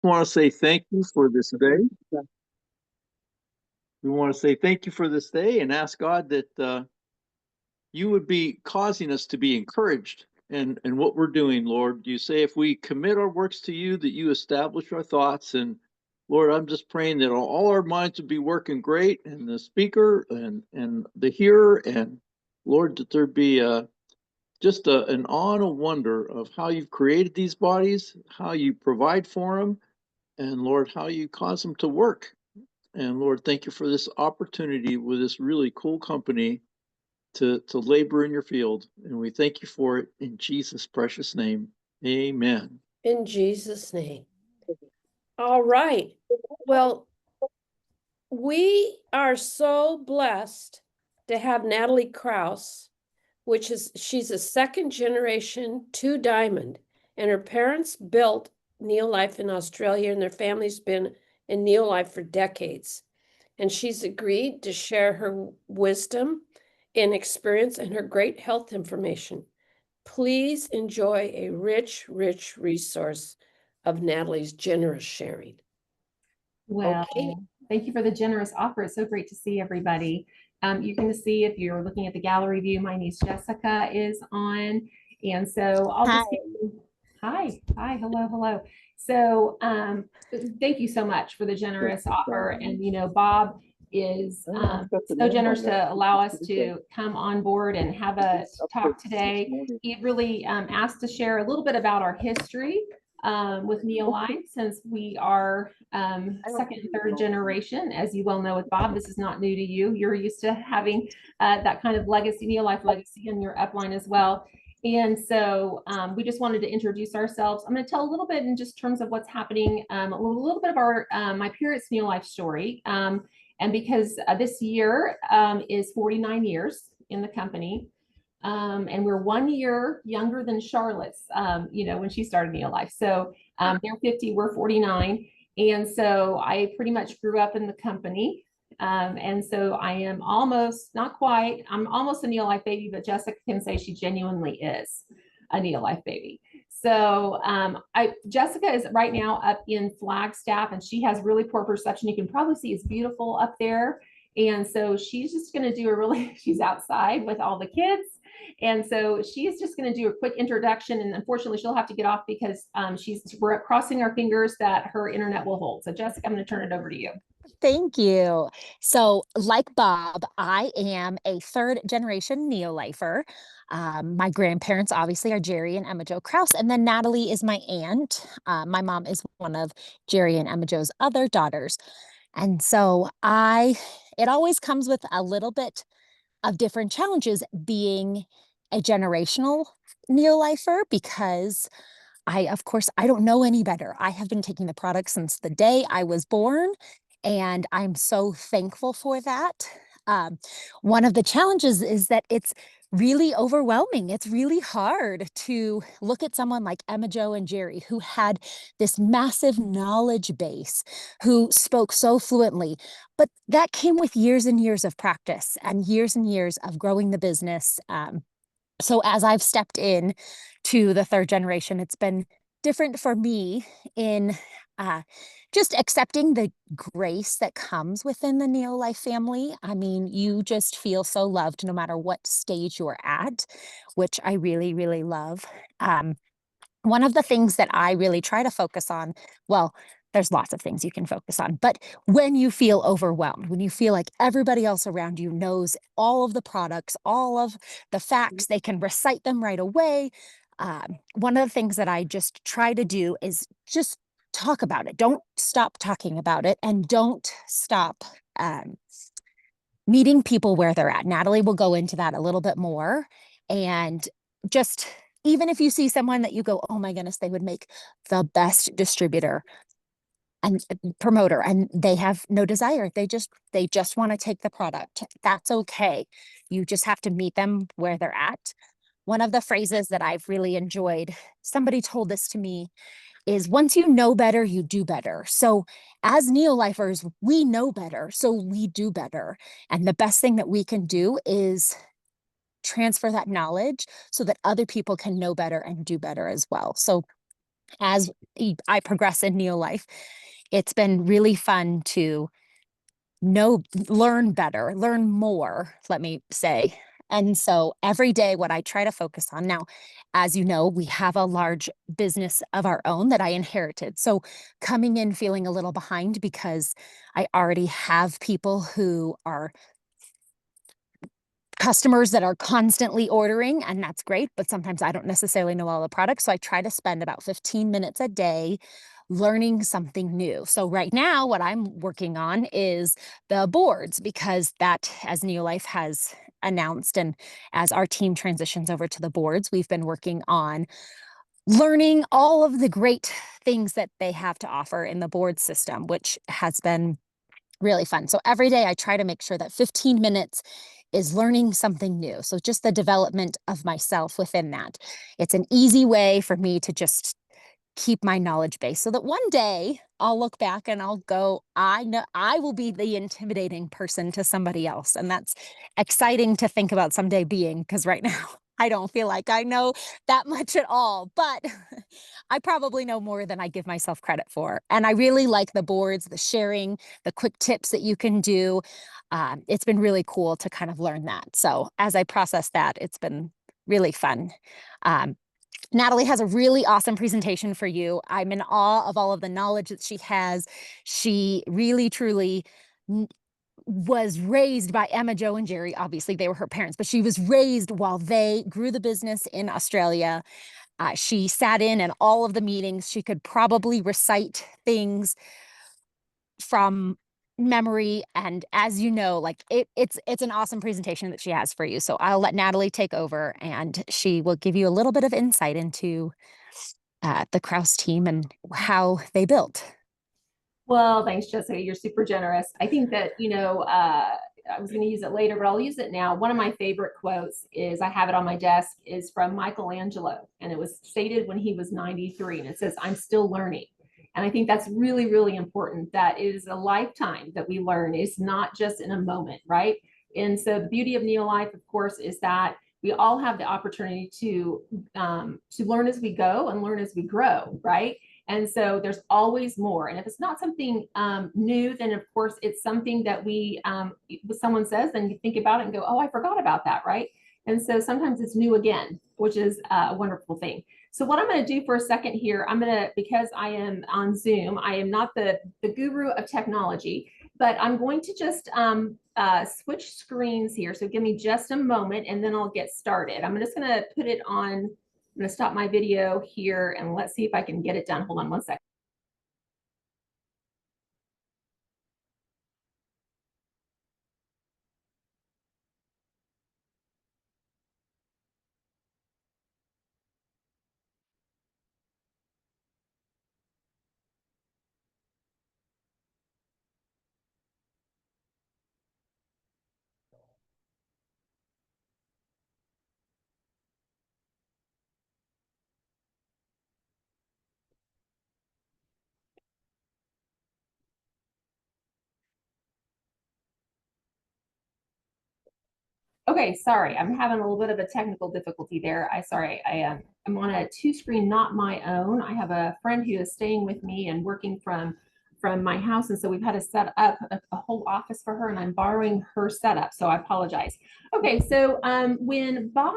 want to say thank you for this day. We want to say thank you for this day and ask God that you would be causing us to be encouraged in what we're doing, Lord. You say if we commit our works to you, that you establish our thoughts. And Lord, I'm just praying that all our minds would be working great, and the speaker and the hearer, and Lord, that there be an awe and a wonder of how you've created these bodies, how you provide for them, and Lord, how you cause them to work. And Lord, thank you for this opportunity with this really cool company to labor in your field. And we thank you for it in Jesus' precious name. Amen. In Jesus' name. All right. Well, we are so blessed to have Natalie Kraus, she's a second generation 2 diamond, and her parents built NeoLife in Australia, and their family's been in NeoLife for decades. And she's agreed to share her wisdom and experience and her great health information. Please enjoy a rich, rich resource of Natalie's generous sharing. Well, Okay. thank you for the generous offer. It's so great to see everybody. You're going to see, if you're looking at the gallery view, my niece Jessica is on. And so I'll just hi, hello. So thank you so much for the generous offer. And Bob is so generous to allow us to come on board and have a talk today. He really asked to share a little bit about our history with NeoLife, since we are second and third generation. As you well know with Bob, this is not new to you. You're used to having that kind of legacy, NeoLife legacy in your upline as well. And so we just wanted to introduce ourselves. I'm going to tell a little bit in just terms of what's happening, a little bit of our my parents' NeoLife story. And because this year is 49 years in the company, and we're 1 year younger than Charlotte's, when she started NeoLife. So they're 50, we're 49. And so I pretty much grew up in the company. And so I am almost, not quite, I'm almost a NeoLife baby, but Jessica can say she genuinely is a NeoLife baby. So Jessica is right now up in Flagstaff, and she has really poor perception. You can probably see it's beautiful up there. And so she's just going to do she's outside with all the kids. And so she's just going to do a quick introduction, and unfortunately she'll have to get off because we're crossing our fingers that her internet will hold. So Jessica, I'm going to turn it over to you. Thank you. So like Bob, I am a third generation NeoLifer. My grandparents obviously are Jerry and Emma Jo Kraus, and then Natalie is my aunt. My mom is one of Jerry and Emma Jo's other daughters. And so it always comes with a little bit of different challenges being a generational NeoLifer, because of course, I don't know any better. I have been taking the product since the day I was born, and I'm so thankful for that. One of the challenges is that it's really overwhelming. It's really hard to look at someone like Emma Jo and Jerry, who had this massive knowledge base, who spoke so fluently, but that came with years and years of practice and years of growing the business. So as I've stepped in to the third generation, it's been different for me in just accepting the grace that comes within the NeoLife family. I mean, you just feel so loved no matter what stage you're at, which I really, really love. One of the things that I really try to focus on, well, there's lots of things you can focus on, but when you feel overwhelmed, when you feel like everybody else around you knows all of the products, all of the facts, they can recite them right away. One of the things that I just try to do is just talk about it. Don't stop talking about it, and don't stop meeting people where they're at. Natalie will go into that a little bit more. And just, even if you see someone that you go, oh my goodness, they would make the best distributor and promoter, and they have no desire. They just want to take the product. That's okay. You just have to meet them where they're at. One of the phrases that I've really enjoyed, somebody told this to me, is once you know better, you do better. So as NeoLifers, we know better, so we do better. And the best thing that we can do is transfer that knowledge so that other people can know better and do better as well. So as I progress in NeoLife, it's been really fun to learn better, learn more, let me say. And so every day, what I try to focus on now, as you know, we have a large business of our own that I inherited. So coming in feeling a little behind because I already have people who are customers that are constantly ordering, and that's great, but sometimes I don't necessarily know all the products. So I try to spend about 15 minutes a day learning something new. So right now, what I'm working on is the boards, because that, as NeoLife has announced, and as our team transitions over to the boards, we've been working on learning all of the great things that they have to offer in the board system, which has been really fun. So every day I try to make sure that 15 minutes is learning something new. So just the development of myself within that. It's an easy way for me to just keep my knowledge base so that one day I'll look back and I'll go, I know I will be the intimidating person to somebody else. And that's exciting to think about someday being, because right now I don't feel like I know that much at all, but I probably know more than I give myself credit for. And I really like the boards, the sharing, the quick tips that you can do. It's been really cool to kind of learn that. So as I process that, it's been really fun. Natalie has a really awesome presentation for you. I'm in awe of all of the knowledge that she has. She really, truly was raised by Emma, Joe, and Jerry. Obviously, they were her parents, but she was raised while they grew the business in Australia. She sat in all of the meetings. She could probably recite things from memory. And as you know, like it's an awesome presentation that she has for you. So I'll let Natalie take over, and she will give you a little bit of insight into the Kraus team and how they built. Well, thanks, Jessica. You're super generous. I think that, I was going to use it later, but I'll use it now. One of my favorite quotes is, I have it on my desk, is from Michelangelo. And it was stated when he was 93. And it says, "I'm still learning." And I think that's really, really important, that it is a lifetime that we learn. It's not just in a moment, right? And so the beauty of NeoLife, of course, is that we all have the opportunity to learn as we go and learn as we grow, right? And so there's always more. And if it's not something new, then of course it's something that someone says, then you think about it and go, oh, I forgot about that, right? And so sometimes it's new again, which is a wonderful thing. So what I'm going to do for a second here, because I am on Zoom, I am not the guru of technology, but I'm going to just switch screens here. So give me just a moment and then I'll get started. I'm just going to put it on. I'm going to stop my video here and let's see if I can get it done. Hold on one second. Okay, sorry, I'm having a little bit of a technical difficulty there. I'm on a two screen, not my own. I have a friend who is staying with me and working from my house, and so we've had to set up a whole office for her, and I'm borrowing her setup, so I apologize. Okay, so when Bob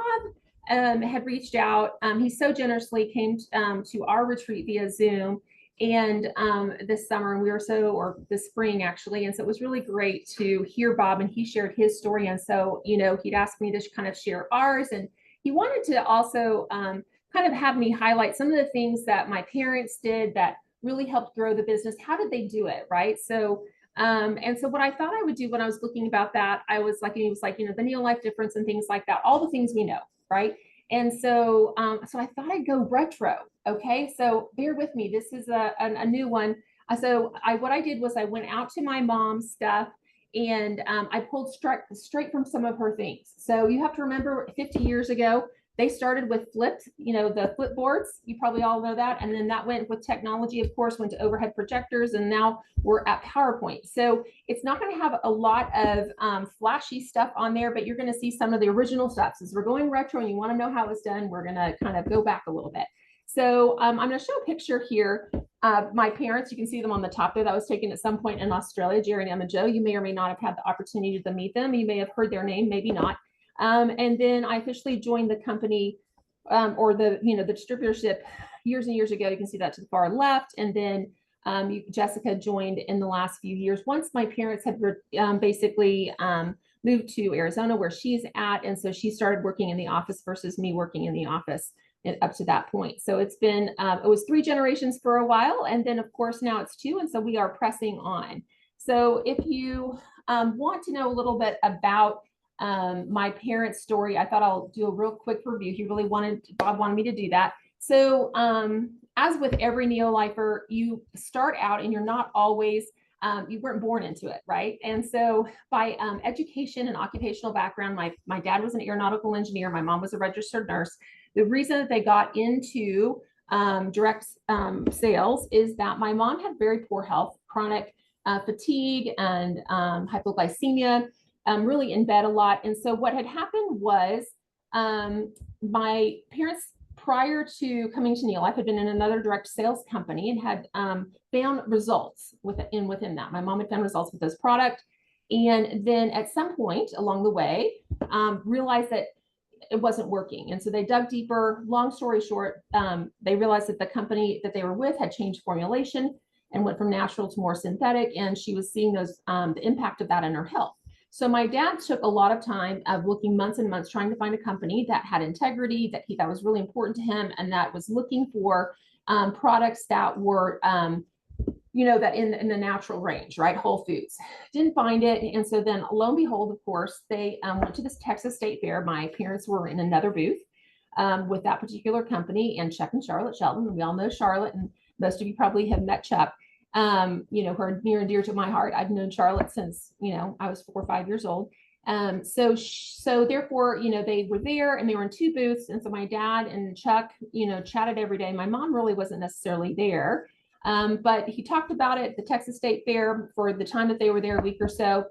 had reached out, he so generously came to our retreat via Zoom, and this summer, and or this spring actually, and so it was really great to hear Bob, and he shared his story. And so he'd asked me to kind of share ours, and he wanted to also kind of have me highlight some of the things that my parents did that really helped grow the business. How did they do it, right? So and so what I thought I would do when I was looking about that, he was like, the NeoLife difference and things like that, all the things we know, right? And so so I thought I'd go retro. Okay, so bear with me. This is a new one. What I did was I went out to my mom's stuff, and I pulled straight from some of her things. So you have to remember, 50 years ago, they started with flipped, the flip boards. You probably all know that. And then that went with technology, of course, went to overhead projectors, and now we're at PowerPoint. So it's not going to have a lot of flashy stuff on there, but you're going to see some of the original stuff. Since we're going retro and you want to know how it's done, we're going to kind of go back a little bit. So I'm going to show a picture here. My parents, you can see them on the top there. That was taken at some point in Australia, Jerry and Emma Jo. You may or may not have had the opportunity to meet them. You may have heard their name, maybe not. And then I officially joined the company or the distributorship years and years ago. You can see that to the far left. And then Jessica joined in the last few years. Once my parents had basically moved to Arizona where she's at. And so she started working in the office versus me working in the office up to that point. So it's been, it was 3 generations for a while. And then of course now it's 2. And so we are pressing on. So if you want to know a little bit about my parents' story, I thought I'll do a real quick review. Bob wanted me to do that. So as with every NeoLifer, you start out and you're not always, you weren't born into it, right? And so by education and occupational background, my dad was an aeronautical engineer. My mom was a registered nurse. The reason that they got into direct sales is that my mom had very poor health, chronic fatigue and hypoglycemia, really in bed a lot. And so what had happened was my parents, prior to coming to NeoLife, had been in another direct sales company and had found results within that. My mom had found results with this product. And then at some point along the way, realized that it wasn't working. And so they dug deeper. Long story short, they realized that the company that they were with had changed formulation and went from natural to more synthetic. And she was seeing the impact of that in her health. So my dad took a lot of time of looking months and months trying to find a company that had integrity, that was really important to him, and that was looking for products that were that in the natural range, right? Whole foods. Didn't find it. And so then lo and behold, of course, they went to this Texas State Fair. My parents were in another booth with that particular company, and Chuck and Charlotte Shelton. And we all know Charlotte, and most of you probably have met Chuck, who are near and dear to my heart. I've known Charlotte since, I was 4 or 5 years old. So therefore, they were there and they were in 2 booths. And so my dad and Chuck, chatted every day. My mom really wasn't necessarily there. But he talked about it at the Texas State Fair for the time that they were there, a week or so.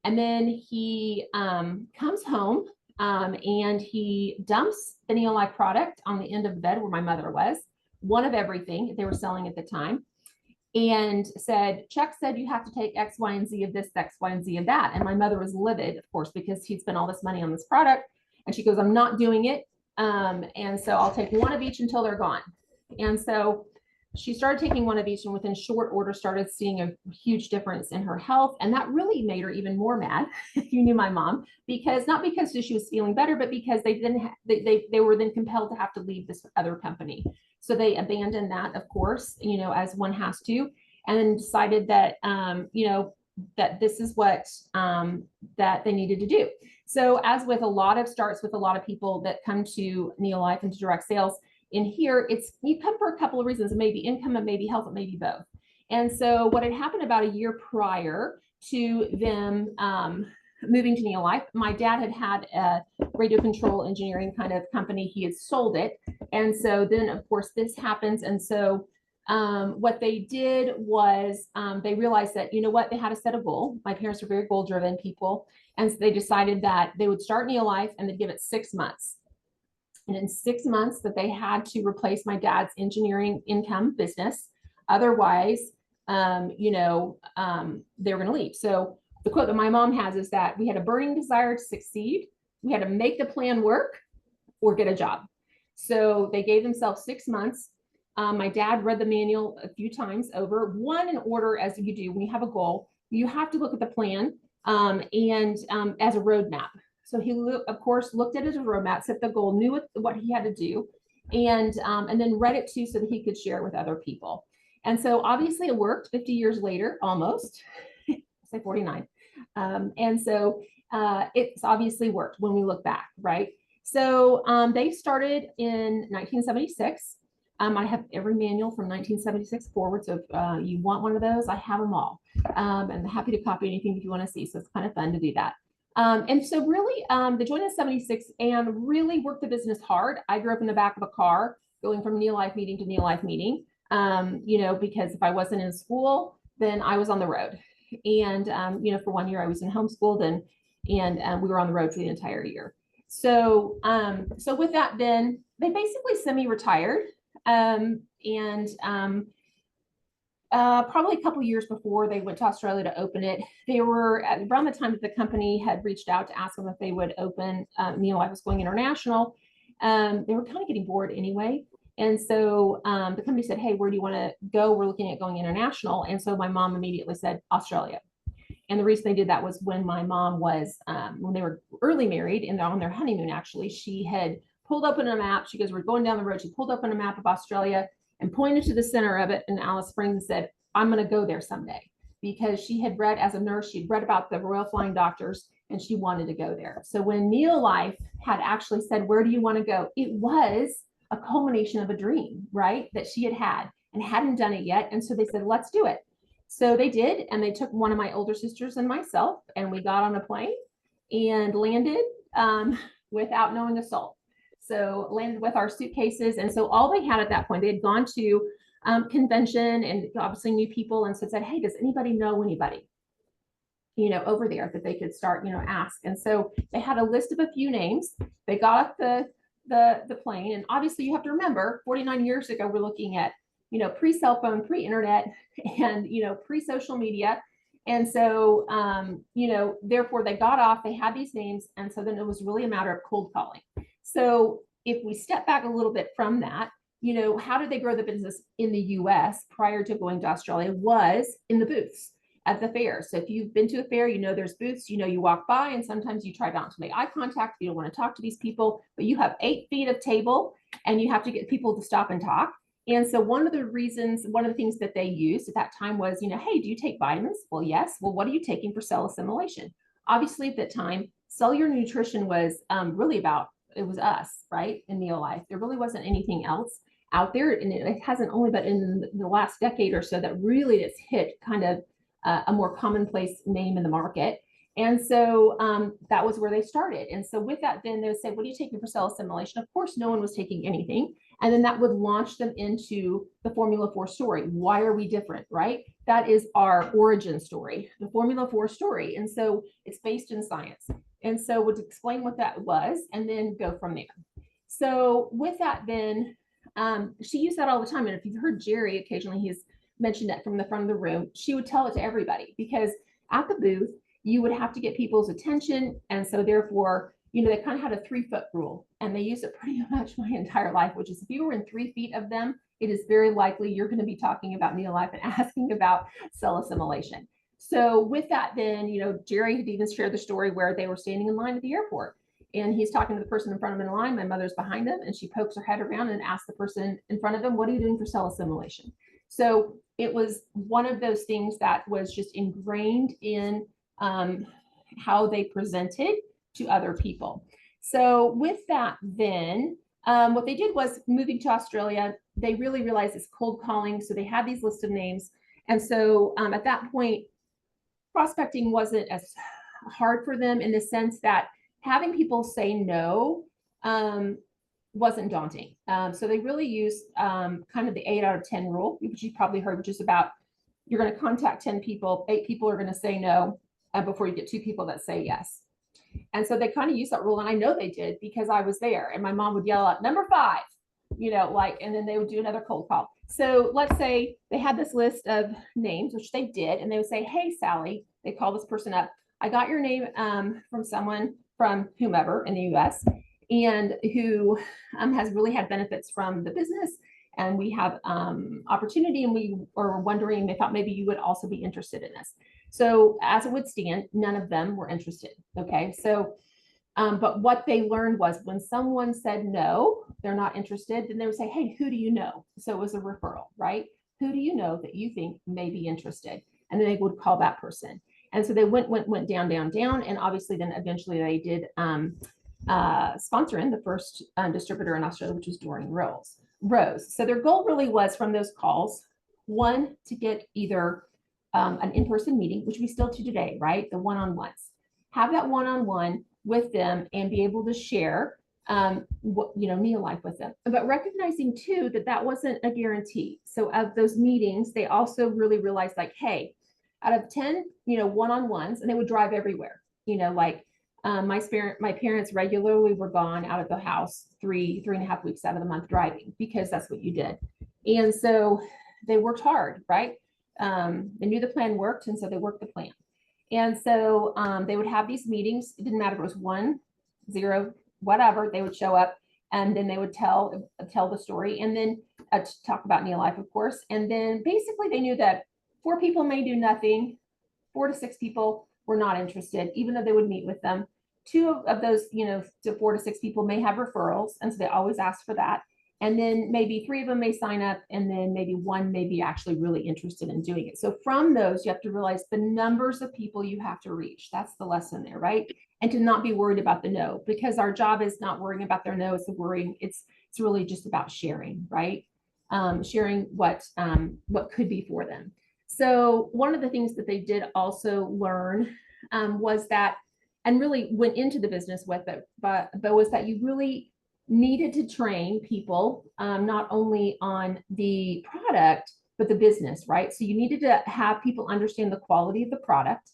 And then he comes home and he dumps the NeoLife product on the end of the bed where my mother was, one of everything they were selling at the time, and said, Chuck said you have to take X, Y, and Z of this, X, Y, and Z of that. And my mother was livid, of course, because he'd spent all this money on this product. And she goes, I'm not doing it. And so I'll take 1 of each until they're gone. And so she started taking 1 of each, and within short order started seeing a huge difference in her health. And that really made her even more mad. You knew my mom, because not because she was feeling better, but because they were then compelled to have to leave this other company. So they abandoned that, of course, as one has to, and decided that, that this is what that they needed to do. So as with a lot of starts with a lot of people that come to NeoLife and to direct sales, in here, you come for a couple of reasons. It may be income, it may be health, it may be both. And so what had happened about a year prior to them moving to NeoLife, my dad had a radio control engineering kind of company. He had sold it. And so then, of course, this happens. And so what they did was they realized that, they had to set a goal. My parents were very goal-driven people. And so they decided that they would start NeoLife and they'd give it 6 months. And in 6 months that they had to replace my dad's engineering income business. Otherwise, they were going to leave. So the quote that my mom has is that we had a burning desire to succeed. We had to make the plan work or get a job. So they gave themselves 6 months. My dad read the manual a few times over, one in order, as you do when you have a goal. You have to look at the plan and as a roadmap. So he, of course, looked at it as a roadmap, set the goal, knew what he had to do, and then read it too so that he could share it with other people. And so obviously it worked 50 years later, almost, say 49. And so it's obviously worked when we look back, right? So they started in 1976. I have every manual from 1976 forward. So if you want one of those, I have them all. I'm happy to copy anything if you want to see. So it's kind of fun to do that. And so really, they joined in 76 and really worked the business hard. I grew up in the back of a car going from NeoLife meeting to NeoLife meeting, because if I wasn't in school, then I was on the road. And, for 1 year I was in homeschooled and we were on the road for the entire year. So, so with that, then they basically semi-retired. Probably a couple years before they went to Australia to open it, they were around the time that the company had reached out to ask them if they would open. NeoLife was going international. They were kind of getting bored anyway. And so the company said, hey, where do you want to go? We're looking at going international. And so my mom immediately said, Australia. And the reason they did that was when my mom was, when they were early married and on their honeymoon, actually, she had pulled open a map. She goes, we're going down the road. She pulled open a map of Australia and pointed to the center of it in Alice Springs and said, I'm going to go there someday, because she had read, as a nurse, she'd read about the Royal Flying Doctors and she wanted to go there. So when NeoLife had actually said, where do you want to go? It was a culmination of a dream, right? That she had had and hadn't done it yet. And so they said, let's do it. So they did. And they took one of my older sisters and myself, and we got on a plane and landed without knowing a soul. So landed with our suitcases. And so all they had at that point, they had gone to convention and obviously knew people, and so said, hey, does anybody know anybody, you know, over there that they could start, you know, ask. And so they had a list of a few names. They got off the plane. And obviously you have to remember 49 years ago, we're looking at, you know, pre-cell phone, pre-internet, and, you know, pre-social media. And so, you know, therefore they got off, they had these names. And so then it was really a matter of cold calling. So if we step back a little bit from that, you know, how did they grow the business in the US prior to going to Australia? Was in the booths at the fair. So if you've been to a fair, you know, there's booths, you know, you walk by and sometimes you try not to make eye contact. You don't want to talk to these people, but you have 8 feet of table and you have to get people to stop and talk. And so one of the reasons, one of the things that they used at that time was, you know, hey, do you take vitamins? Well, yes. Well, what are you taking for cell assimilation? Obviously at that time, cellular nutrition was really about, it was us, right? In NeoLife. There really wasn't anything else out there. And it hasn't only been in the last decade or so that really it's hit kind of a more commonplace name in the market. And so that was where they started. And so with that, then they would say, what are you taking for cell assimilation? Of course, no one was taking anything. And then that would launch them into the Formula 4 story. Why are we different, right? That is our origin story, the Formula 4 story. And so it's based in science. And so would explain what that was and then go from there. So with that, then she used that all the time. And if you've heard Jerry, occasionally he's mentioned that from the front of the room, she would tell it to everybody, because at the booth, you would have to get people's attention. And so therefore, you know, they kind of had a 3-foot rule, and they used it pretty much my entire life, which is if you were in 3 feet of them, it is very likely you're going to be talking about NeoLife and asking about cell assimilation. So with that, then, you know, Jerry had even shared the story where they were standing in line at the airport, and he's talking to the person in front of him in line. My mother's behind him, and she pokes her head around and asks the person in front of him, what are you doing for cell assimilation? So it was one of those things that was just ingrained in how they presented to other people. So with that, then what they did was, moving to Australia, they really realized it's cold calling. So they had these lists of names. And so at that point, prospecting wasn't as hard for them, in the sense that having people say no wasn't daunting. So they really used kind of the 8 out of 10 rule, which you probably heard, which is about, you're going to contact 10 people, 8 people are going to say no before you get 2 people that say yes. And so they kind of used that rule. And I know they did, because I was there, and my mom would yell out number 5, you know, like, and then they would do another cold call. So let's say they had this list of names, which they did, and they would say, hey, Sally, they call this person up, I got your name from someone from whomever in the US, and who has really had benefits from the business. And we have opportunity, and we were wondering, they thought maybe you would also be interested in this. So as it would stand, none of them were interested. Okay. So, but what they learned was, when someone said no, they're not interested, then they would say, hey, who do you know? So it was a referral, right? Who do you know that you think may be interested? And then they would call that person. And so they went down. And obviously then eventually they did sponsor in the first distributor in Australia, which was Dorian Rose. So their goal really was, from those calls, one, to get either an in-person meeting, which we still do today, right? The one-on-ones. Have that one-on-one with them and be able to share what, you know, NeoLife with them. But recognizing too that that wasn't a guarantee. So of those meetings, they also really realized, like, hey, out of 10, you know, one-on-ones, and they would drive everywhere, you know, like My parents regularly were gone out of the house 3.5 weeks out of the month driving, because that's what you did. And so they worked hard, right? They knew the plan worked, and so they worked the plan. And so they would have these meetings. It didn't matter if it was 1, 0, whatever. They would show up, and then they would tell the story, and then talk about NeoLife, of course. And then basically they knew that 4 people may do nothing, 4 to 6 people were not interested, even though they would meet with them. 2 of those, to 4 to 6 people may have referrals, and so they always ask for that. And then maybe 3 of them may sign up, and then maybe 1 may be actually really interested in doing it. So from those, you have to realize the numbers of people you have to reach. That's the lesson there, right? And to not be worried about the no, because our job is not worrying about their no, it's the worrying. It's really just about sharing, right? Sharing what could be for them. So one of the things that they did also learn was that, and really went into the business with it, but was that you really needed to train people, not only on the product, but the business, right? So you needed to have people understand the quality of the product,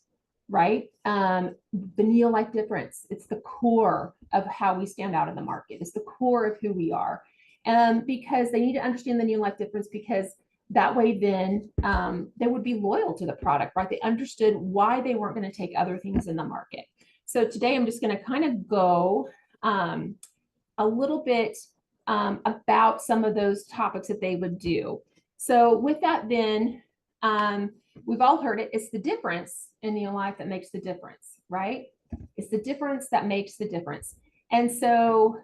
right? The NeoLife difference, it's the core of how we stand out in the market. It's the core of who we are. Because they need to understand the NeoLife difference, because that way then they would be loyal to the product, right? They understood why they weren't going to take other things in the market. So today I'm just going to kind of go a little bit about some of those topics that they would do. So with that, then we've all heard it. It's the difference in NeoLife that makes the difference, right? It's the difference that makes the difference. And so,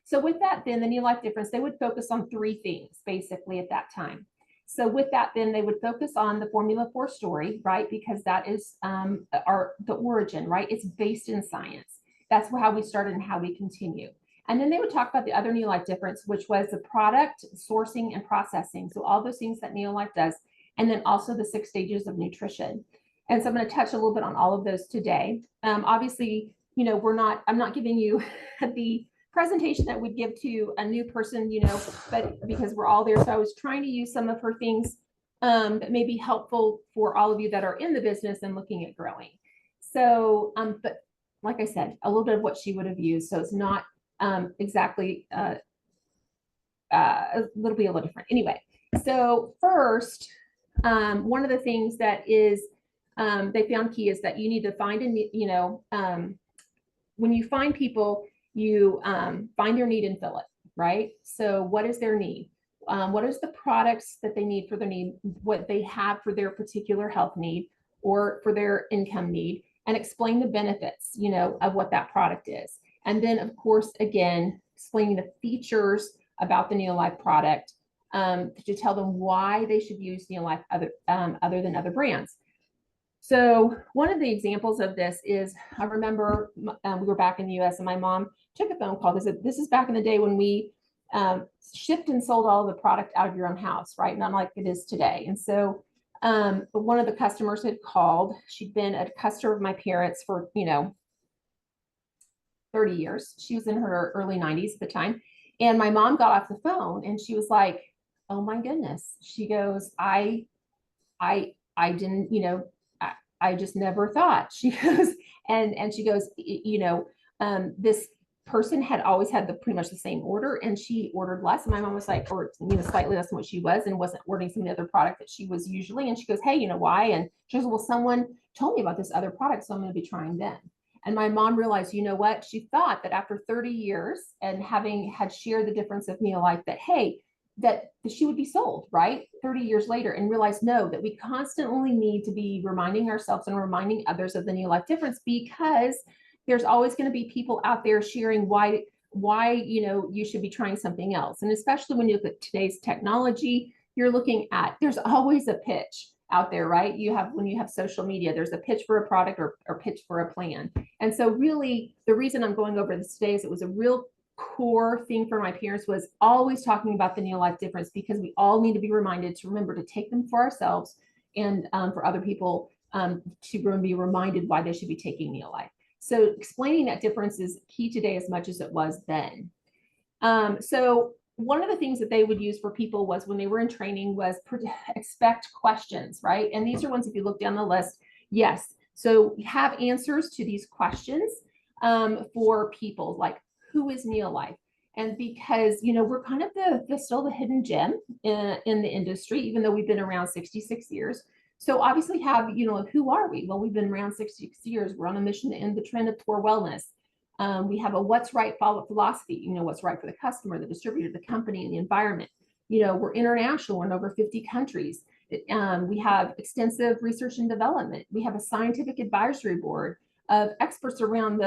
so with that, then the NeoLife difference, they would focus on 3 things basically at that time. So with that, then they would focus on the Formula 4 story, right? Because that is the origin, right? It's based in science. That's how we started and how we continue. And then they would talk about the other NeoLife difference, which was the product sourcing and processing. So all those things that NeoLife does, and then also the 6 stages of nutrition. And so I'm going to touch a little bit on all of those today. Obviously, I'm not giving you the presentation that we'd give to a new person, but because we're all there. So I was trying to use some of her things that may be helpful for all of you that are in the business and looking at growing. So, but like I said, a little bit of what she would have used. So it's not exactly it'll be a little different. Anyway, so first, one of the things that is they found key is that you need to find when you find people, you find their need and fill it, right? So what is their need? What is the products that they need for their need, what they have for their particular health need or for their income need, and explain the benefits, of what that product is. And then, of course, again, explaining the features about the NeoLife product to tell them why they should use NeoLife other than other brands. So one of the examples of this is, I remember we were back in the US and my mom took a phone call because this is back in the day when we shipped and sold all of the product out of your own house, right? Not like it is today. And so one of the customers had called. She'd been a customer of my parents for, 30 years. She was in her early 90s at the time. And my mom got off the phone and she was like, oh my goodness. She goes, I didn't, I just never thought. She goes, and she goes, this person had always had pretty much the same order and she ordered less. And my mom was like, or slightly less than what she was, and wasn't ordering some of the other product that she was usually. And she goes, hey, why? And she goes, well, someone told me about this other product, so I'm going to be trying them. And my mom realized, what? She thought that after 30 years and having had shared the difference of NeoLife, that, hey, that she would be sold, right? 30 years later, and realized, no, that we constantly need to be reminding ourselves and reminding others of the NeoLife difference, because there's always going to be people out there sharing why you should be trying something else. And especially when you look at today's technology, you're looking at, there's always a pitch out there, right? When you have social media, there's a pitch for a product or pitch for a plan. And so really the reason I'm going over this today is it was a real core thing for my parents, was always talking about the NeoLife difference, because we all need to be reminded to remember to take them for ourselves and for other people to be reminded why they should be taking NeoLife. So explaining that difference is key today as much as it was then. So one of the things that they would use for people was, when they were in training, was expect questions, right? And these are ones, if you look down the list, yes, So we have answers to these questions for people like, who is NeoLife? And because, you know, we're kind of still the hidden gem in the industry, even though we've been around 66 years. So obviously have, you know, who are we? Well, we've been around 66 years. We're on a mission to end the trend of poor wellness. We have a what's right philosophy, you know, what's right for the customer, the distributor, the company, and the environment. You know, we're international, we're in over 50 countries. We have extensive research and development. We have a scientific advisory board of experts around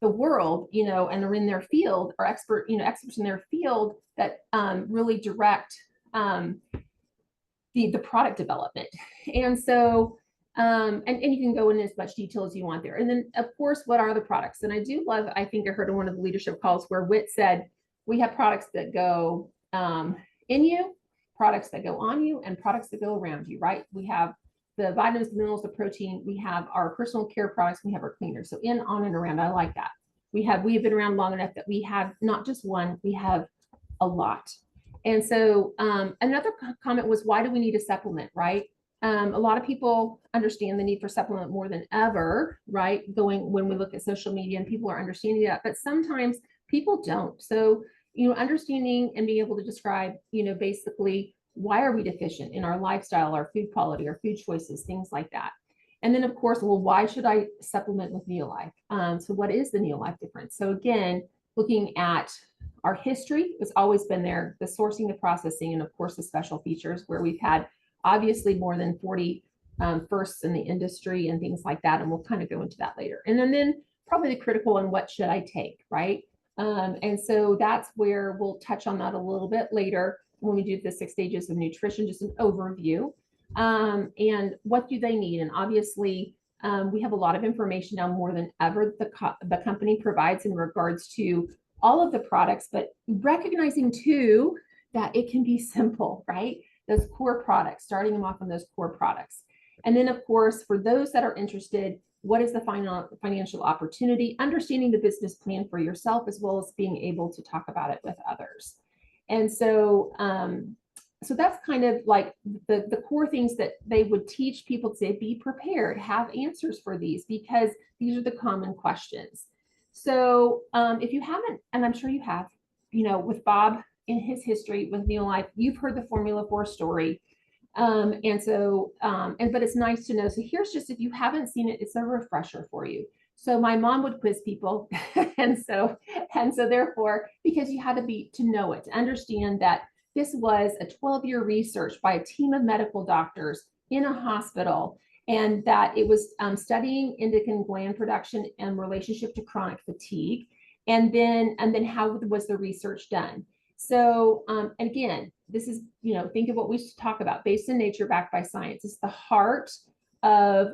the world, you know, and are in their field, are experts in their field that really direct the product development. And so, and you can go in as much detail as you want there. And then, of course, what are the products? And I do love, I think I heard in one of the leadership calls where Whit said, we have products that go in you, products that go on you, and products that go around you, right? We have the vitamins, minerals, the protein, we have our personal care products, we have our cleaners. So in, on, and around, I like that. We have been around long enough that we have not just one, we have a lot. And so another comment was, why do we need a supplement, right? A lot of people understand the need for supplement more than ever, right? When we look at social media and people are understanding that, but sometimes people don't. So, you know, understanding and being able to describe, you know, basically, why are we deficient in our lifestyle, our food quality, our food choices, things like that. And then, of course, well, why should I supplement with NeoLife? So what is the NeoLife difference? So again, looking at our history, it's always been there, the sourcing, the processing, and of course, the special features where we've had obviously more than 40 firsts in the industry and things like that. And we'll kind of go into that later. And then probably the critical and what should I take, right? And so that's where we'll touch on that a little bit later when we do the 6 stages of nutrition, just an overview. And what do they need? And obviously, we have a lot of information now more than ever the company provides in regards to all of the products, but recognizing too that it can be simple, right? Those core products, starting them off on those core products. And then, of course, for those that are interested, what is the financial opportunity, understanding the business plan for yourself, as well as being able to talk about it with others. And so, so that's kind of like the core things that they would teach people to say, be prepared, have answers for these, because these are the common questions. So if you haven't, and I'm sure you have, you know, with Bob in his history with NeoLife, you've heard the Formula 4 story. And so, but it's nice to know. So here's just, if you haven't seen it, it's a refresher for you. So my mom would quiz people. and so therefore, because you had to know it, to understand that this was a 12-year research by a team of medical doctors in a hospital, and that it was studying endocrine gland production and relationship to chronic fatigue. And then how was the research done? So, and again, this is, you know, think of what we talk about, based in nature, backed by science. It's the heart of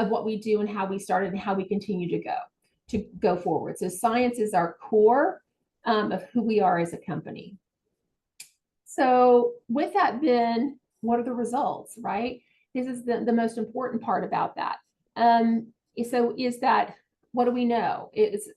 what we do and how we started and how we continue to go forward. So science is our core of who we are as a company. So with that, then what are the results, right? This is the most important part about that. So is that, what do we know? It's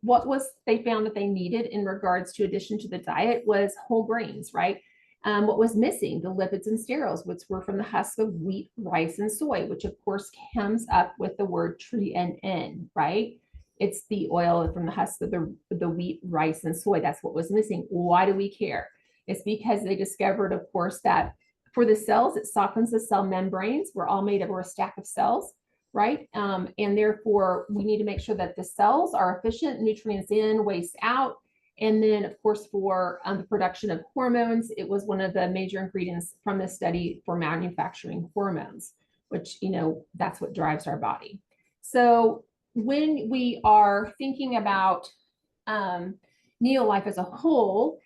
what was they found that they needed in regards to addition to the diet was whole grains, right? What was missing? The lipids and sterols, which were from the husk of wheat, rice, and soy, which of course comes up with the word TNN, right? It's the oil from the husk of the wheat, rice, and soy. That's what was missing. Why do we care? It's because they discovered, of course, that for the cells, it softens the cell membranes. We're all made of a stack of cells, right? And therefore, we need to make sure that the cells are efficient, nutrients in, waste out. And then, of course, for the production of hormones, it was one of the major ingredients from this study for manufacturing hormones, which, you know, that's what drives our body. So when we are thinking about NeoLife as a whole,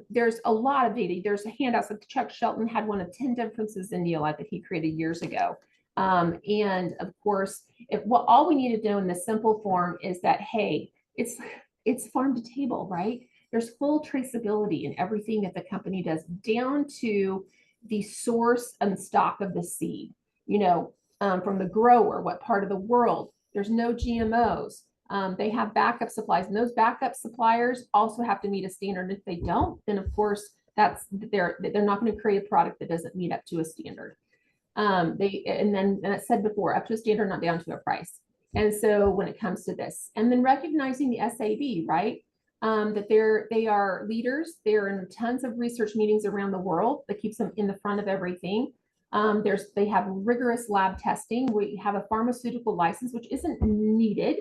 there's a lot of data. There's handouts. Like Chuck Shelton had one of 10 differences in NeoLife that he created years ago. And of course, all we need to know in the simple form is that, hey, it's farm to table, right? There's full traceability in everything that the company does, down to the source and stock of the seed, you know, from the grower, what part of the world. There's no GMOs. They have backup supplies, and those backup suppliers also have to meet a standard. If they don't, then of course they're not going to create a product that doesn't meet up to a standard. And it said before, up to a standard, not down to a price. And so when it comes to this, and then recognizing the SAB, right? That they are leaders. They're in tons of research meetings around the world that keeps them in the front of everything. They have rigorous lab testing. We have a pharmaceutical license, which isn't needed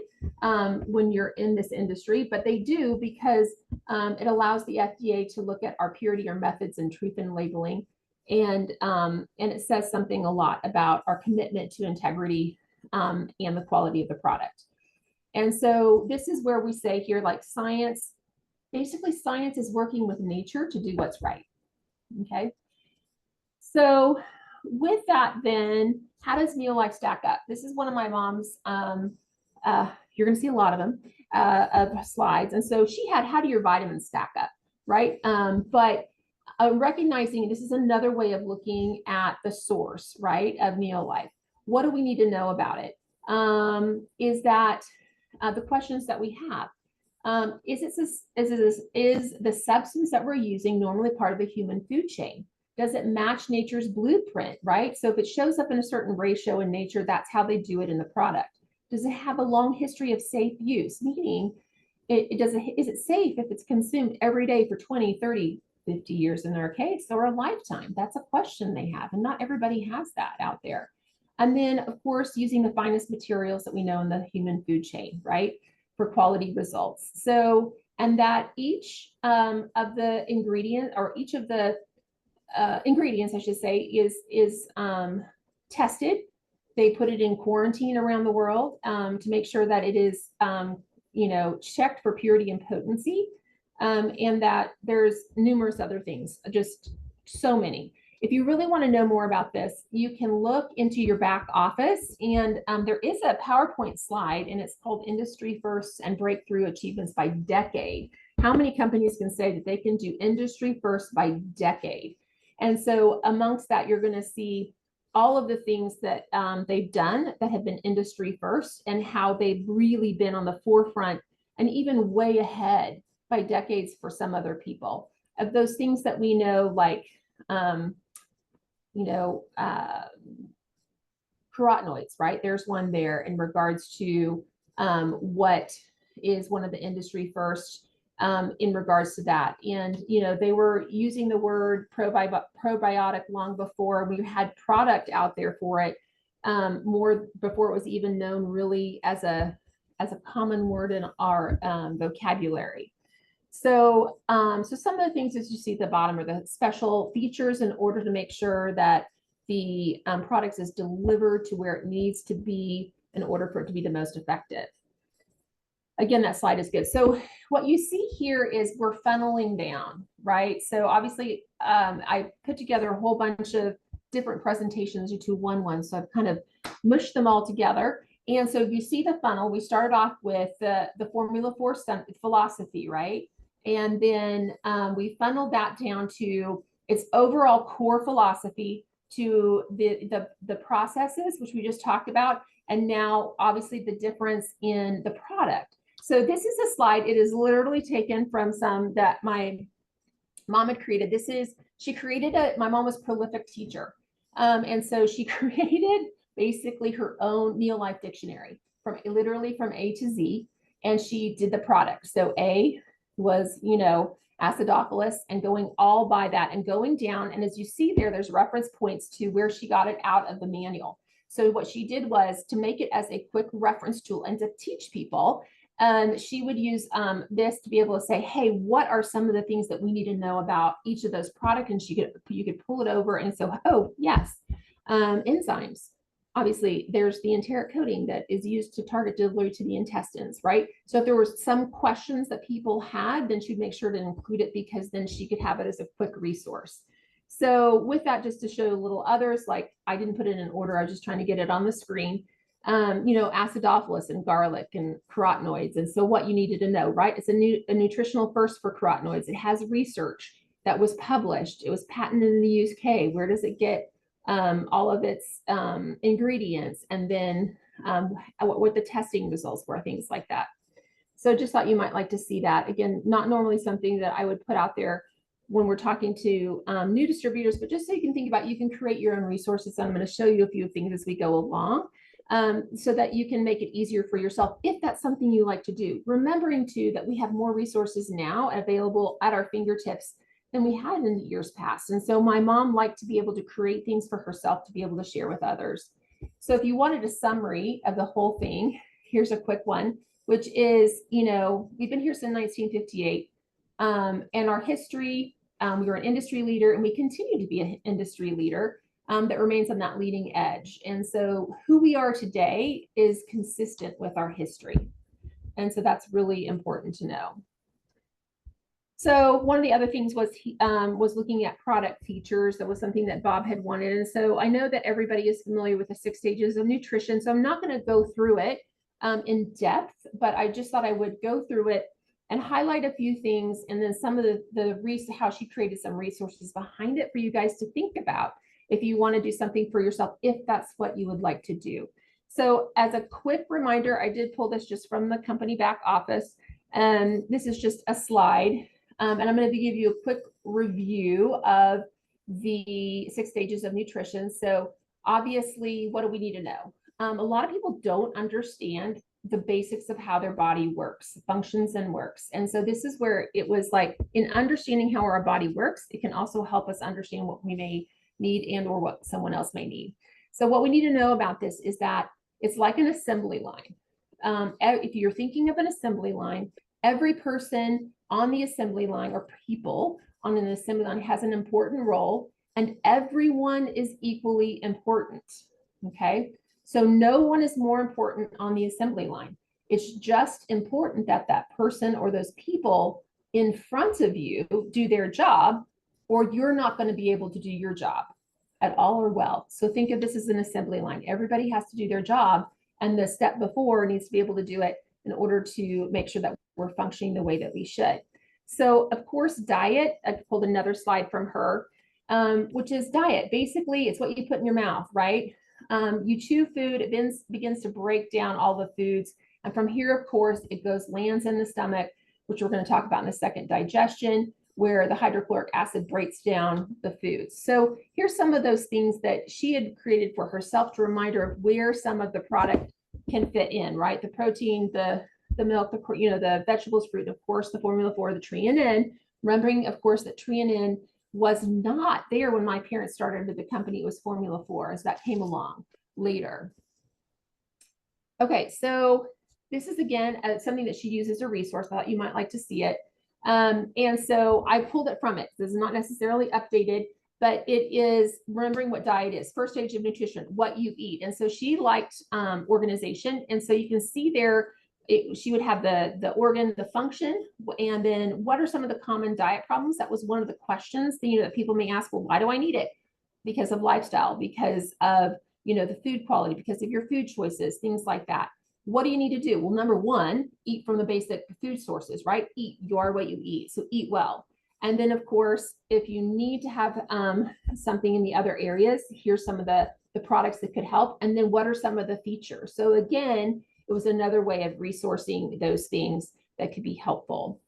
when you're in this industry, but they do because it allows the FDA to look at our purity, our methods, and truth in labeling. And it says something a lot about our commitment to integrity and the quality of the product. And so this is where we say here, like science, basically science is working with nature to do what's right. Okay. So with that, then how does NeoLife stack up? This is one of my mom's, you're going to see a lot of them, of slides. And so she had, how do your vitamins stack up? Right. But recognizing this is another way of looking at the source, right, of NeoLife. What do we need to know about it? Is that the questions that we have? Is the substance that we're using normally part of the human food chain? Does it match nature's blueprint, right? So if it shows up in a certain ratio in nature, that's how they do it in the product. Does it have a long history of safe use? Meaning, is it safe if it's consumed every day for 20, 30, 50 years in their case, or a lifetime? That's a question they have, and not everybody has that out there. And then, of course, using the finest materials that we know in the human food chain, right, for quality results. So, and that each of the ingredient, or each of the ingredients, I should say, is tested. They put it in quarantine around the world to make sure that it is, checked for purity and potency. And that there's numerous other things, just so many. If you really want to know more about this, you can look into your back office, and there is a PowerPoint slide, and it's called Industry First and Breakthrough Achievements by Decade. How many companies can say that they can do industry first by decade? And so amongst that, you're going to see all of the things that they've done that have been industry first, and how they've really been on the forefront and even way ahead by decades for some other people of those things that we know, like carotenoids, right? There's one there in regards to what is one of the industry first in regards to that. And, they were using the word probiotic long before we had product out there for it, more before it was even known really as a common word in our vocabulary. So, so some of the things as you see at the bottom are the special features in order to make sure that the product is delivered to where it needs to be in order for it to be the most effective. Again, that slide is good. So what you see here is we're funneling down, right? So obviously I put together a whole bunch of different presentations into one. So I've kind of mushed them all together. And so you see the funnel, we started off with the Formula 4 philosophy, right? And then we funneled that down to its overall core philosophy, to the processes, which we just talked about, and now obviously the difference in the product. So this is a slide. It is literally taken from some that my mom had created. She created my mom was a prolific teacher. And so she created basically her own NeoLife dictionary literally from A to Z. And she did the product. So A was, acidophilus, and going all by that and going down. And as you see there's reference points to where she got it out of the manual. So what she did was to make it as a quick reference tool and to teach people. She would use this to be able to say, hey, what are some of the things that we need to know about each of those products? And you could pull it over and so, oh, yes, enzymes. Obviously, there's the enteric coating that is used to target delivery to the intestines, right? So if there were some questions that people had, then she'd make sure to include it, because then she could have it as a quick resource. So with that, just to show a little others, like I didn't put it in order, I was just trying to get it on the screen. Acidophilus and garlic and carotenoids. And so what you needed to know, right? It's a nutritional first for carotenoids. It has research that was published. It was patented in the UK. Where does it get all of its ingredients? And then what the testing results were, things like that. So just thought you might like to see that. Again, not normally something that I would put out there when we're talking to new distributors, but just so you can think about, you can create your own resources. I'm going to show you a few things as we go along, so that you can make it easier for yourself if that's something you like to do. Remembering too that we have more resources now available at our fingertips than we had in the years past. And so my mom liked to be able to create things for herself to be able to share with others. So if you wanted a summary of the whole thing, here's a quick one, which is, you know, we've been here since 1958. And our history, we were an industry leader, and we continue to be an industry leader that remains on that leading edge. And so who we are today is consistent with our history. And so that's really important to know. So one of the other things was was looking at product features. That was something that Bob had wanted. And so I know that everybody is familiar with the 6 stages of nutrition. So I'm not going to go through it in depth, but I just thought I would go through it and highlight a few things, and then some of how she created some resources behind it for you guys to think about if you want to do something for yourself, if that's what you would like to do. So as a quick reminder, I did pull this just from the company back office, and this is just a slide. And I'm going to give you a quick review of the 6 stages of nutrition. So obviously, what do we need to know? A lot of people don't understand the basics of how their body works, functions and works. And so this is where it was like, in understanding how our body works, it can also help us understand what we may need and or what someone else may need. So what we need to know about this is that it's like an assembly line. If you're thinking of an assembly line, every person on the assembly line, or people on an assembly line, has an important role, and everyone is equally important. Okay. So no one is more important on the assembly line. It's just important that that person or those people in front of you do their job, or you're not going to be able to do your job at all or well. So think of this as an assembly line. Everybody has to do their job, and the step before needs to be able to do it in order to make sure that we're functioning the way that we should. So of course, diet, I pulled another slide from her, which is diet. Basically, it's what you put in your mouth, right? You chew food, it begins to break down all the foods. And from here, of course, it lands in the stomach, which we're going to talk about in a second, digestion, where the hydrochloric acid breaks down the foods. So here's some of those things that she had created for herself to remind her of where some of the product can fit in, right? The protein, the milk, the vegetables, fruit, and of course, the formula for the treanin. Remembering, of course, that treanin was not there when my parents started the company. It was Formula 4, as that came along later. Okay, so this is again something that she uses as a resource. I thought you might like to see it. And so I pulled it from it. This is not necessarily updated, but it is remembering what diet is. 1st stage of nutrition, what you eat. And so she liked organization. And so you can see there, she would have the organ, the function, and then what are some of the common diet problems? That was one of the questions that people may ask. Well, why do I need it? Because of lifestyle, because of the food quality, because of your food choices, things like that. What do you need to do? Well, number one, eat from the basic food sources, right? Eat. You are what you eat. So eat well. And then, of course, if you need to have something in the other areas, here's some of the products that could help. And then what are some of the features? So again, it was another way of resourcing those things that could be helpful.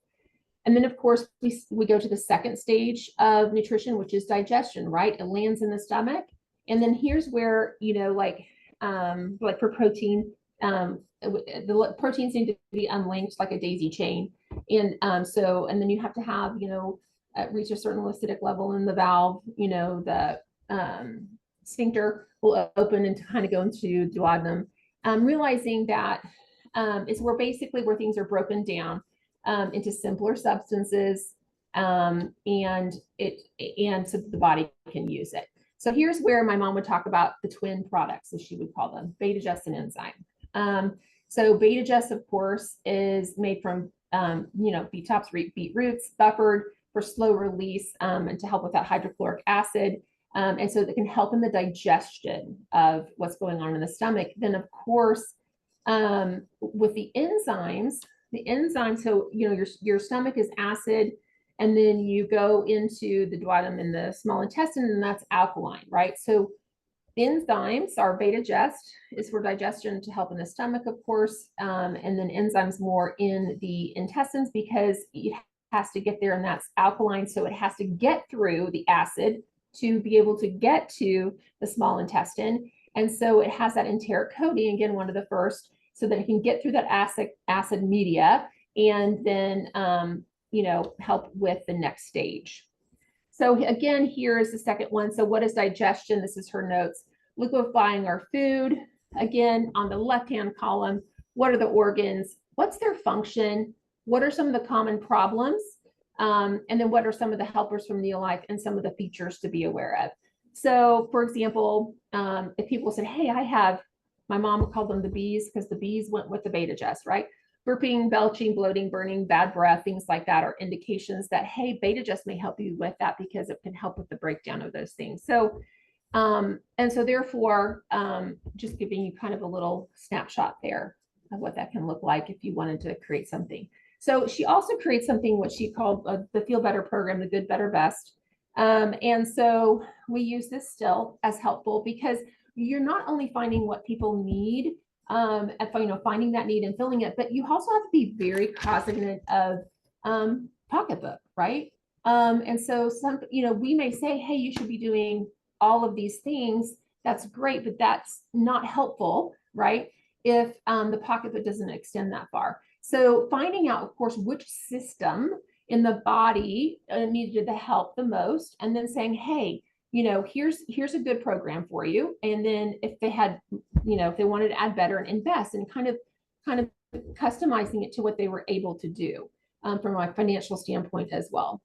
And then, of course, we go to the 2nd stage of nutrition, which is digestion, right? It lands in the stomach. And then here's where, like for protein, the proteins need to be unlinked like a daisy chain. And and then you have to have, reach a certain acidic level in the valve, the sphincter will open and to kind of go into duodenum. Realizing that is where things are broken down into simpler substances, and so the body can use it. So here's where my mom would talk about the twin products, as she would call them, beta-just and enzyme. So beta-just, of course, is made from beet tops, beet roots, buffered for slow release, and to help with that hydrochloric acid. And so that can help in the digestion of what's going on in the stomach. Then, of course, with the enzymes, so, your stomach is acid, and then you go into the duodenum in the small intestine, and that's alkaline, right? So enzymes are beta-just is for digestion to help in the stomach, of course, and then enzymes more in the intestines, because you has to get there, and that's alkaline. So it has to get through the acid to be able to get to the small intestine. And so it has that enteric coating, again, one of the first, so that it can get through that acid media and then, help with the next stage. So again, here is the second one. So what is digestion? This is her notes. Liquefying our food. Again, on the left-hand column, what are the organs? What's their function? What are some of the common problems? And then what are some of the helpers from NeoLife and some of the features to be aware of? So for example, if people said, hey, my mom called them the bees because the bees went with the Beta-Just, right? Burping, belching, bloating, burning, bad breath, things like that are indications that, hey, Beta-Just may help you with that because it can help with the breakdown of those things. So, and so therefore, just giving you kind of a little snapshot there of what that can look like if you wanted to create something. So she also creates something what she called the Feel Better program, the Good, Better, Best. And so we use this still as helpful because you're not only finding what people need, finding that need and filling it, but you also have to be very cognizant of pocketbook, right? And so we may say, hey, you should be doing all of these things. That's great, but that's not helpful, right? If the pocketbook doesn't extend that far. So finding out, of course, which system in the body needed the help the most, and then saying, hey, here's a good program for you. And then if they had, if they wanted to add better and invest, and kind of customizing it to what they were able to do from a financial standpoint as well.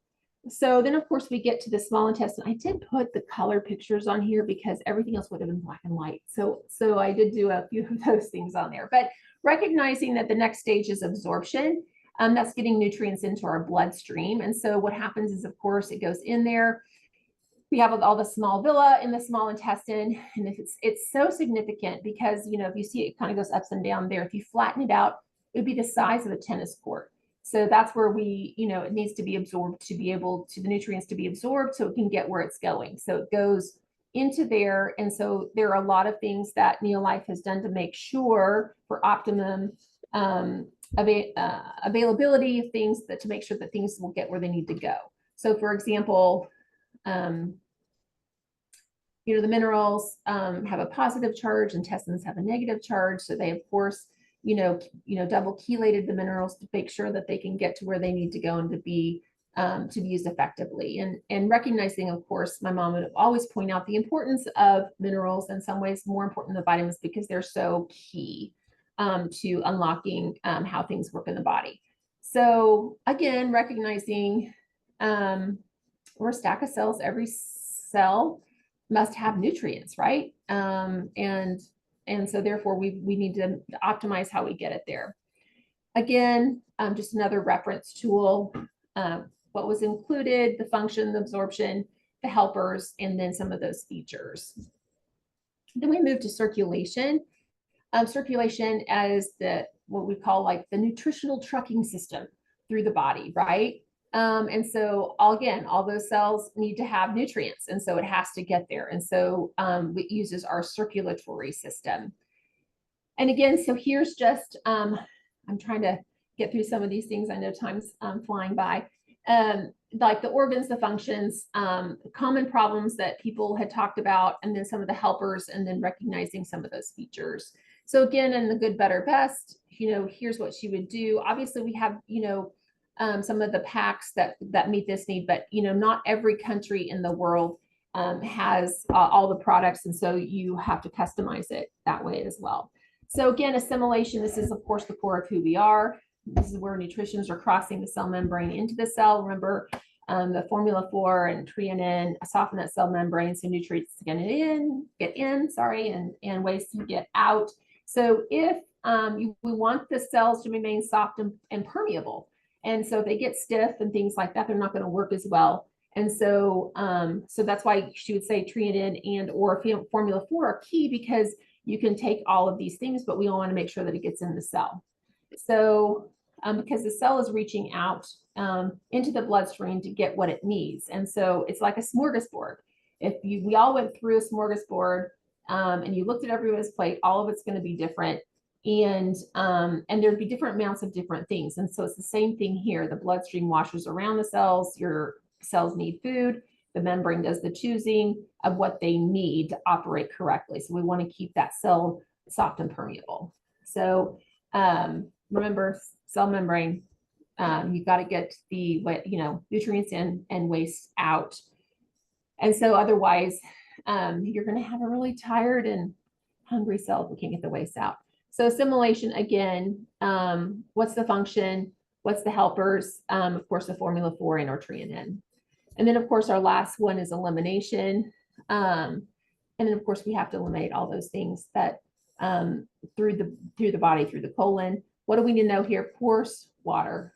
So then, of course, we get to the small intestine. I did put the color pictures on here because everything else would have been black and white. So I did do a few of those things on there. But recognizing that the next stage is absorption, that's getting nutrients into our bloodstream. And so what happens is, of course, it goes in there. We have all the small villi in the small intestine, and it's so significant because, if you see it kind of goes ups and down there. If you flatten it out, it would be the size of a tennis court. So that's where it needs to be absorbed to be able to the nutrients to be absorbed so it can get where it's going. So it goes into there. And so there are a lot of things that NeoLife has done to make sure for optimum availability of things, to make sure that things will get where they need to go. So for example, the minerals have a positive charge, intestines have a negative charge. So they, of course, double chelated the minerals to make sure that they can get to where they need to go and to be used effectively. And recognizing, of course, my mom would always point out the importance of minerals, in some ways more important than vitamins, because they're so key to unlocking how things work in the body. So again, recognizing we're a stack of cells. Every cell must have nutrients, right? And so therefore we need to optimize how we get it there. Again, just another reference tool, what was included, the function, the absorption, the helpers, and then some of those features. Then we move to circulation. Circulation as what we call like the nutritional trucking system through the body, right? And so again, all those cells need to have nutrients, and so it has to get there. And so it uses our circulatory system. And again, so here's just, I'm trying to get through some of these things. I know time's flying by. Like the organs, the functions, common problems that people had talked about, and then some of the helpers, and then recognizing some of those features. So again, in the Good, Better, Best, here's what she would do. Obviously, we have, some of the packs that meet this need, but not every country in the world has all the products, and so you have to customize it that way as well. So again, assimilation, this is of course the core of who we are. This is where nutrients are crossing the cell membrane into the cell. Remember the formula for and treanin soften that cell membrane so nutrients get in, and ways to get out. So if we want the cells to remain soft and permeable, and so they get stiff and things like that, they're not going to work as well. And so so that's why she would say treanin and or formula 4 are key, because you can take all of these things, but we all want to make sure that it gets in the cell. So because the cell is reaching out into the bloodstream to get what it needs. And so it's like a smorgasbord. If we all went through a smorgasbord and you looked at everyone's plate, all of it's going to be different. And there'd be different amounts of different things. And so it's the same thing here. The bloodstream washes around the cells. Your cells need food. The membrane does the choosing of what they need to operate correctly. So we want to keep that cell soft and permeable. So remember, cell membrane, you've got to get the nutrients in and waste out. And so otherwise, you're going to have a really tired and hungry cell if we can't get the waste out. So assimilation, again, what's the function? What's the helpers? Of course, the formula for and or trianin. And then, of course, our last one is elimination. And then, of course, we have to eliminate all those things that through the body, through the colon. What do we need to know here? Of course, water.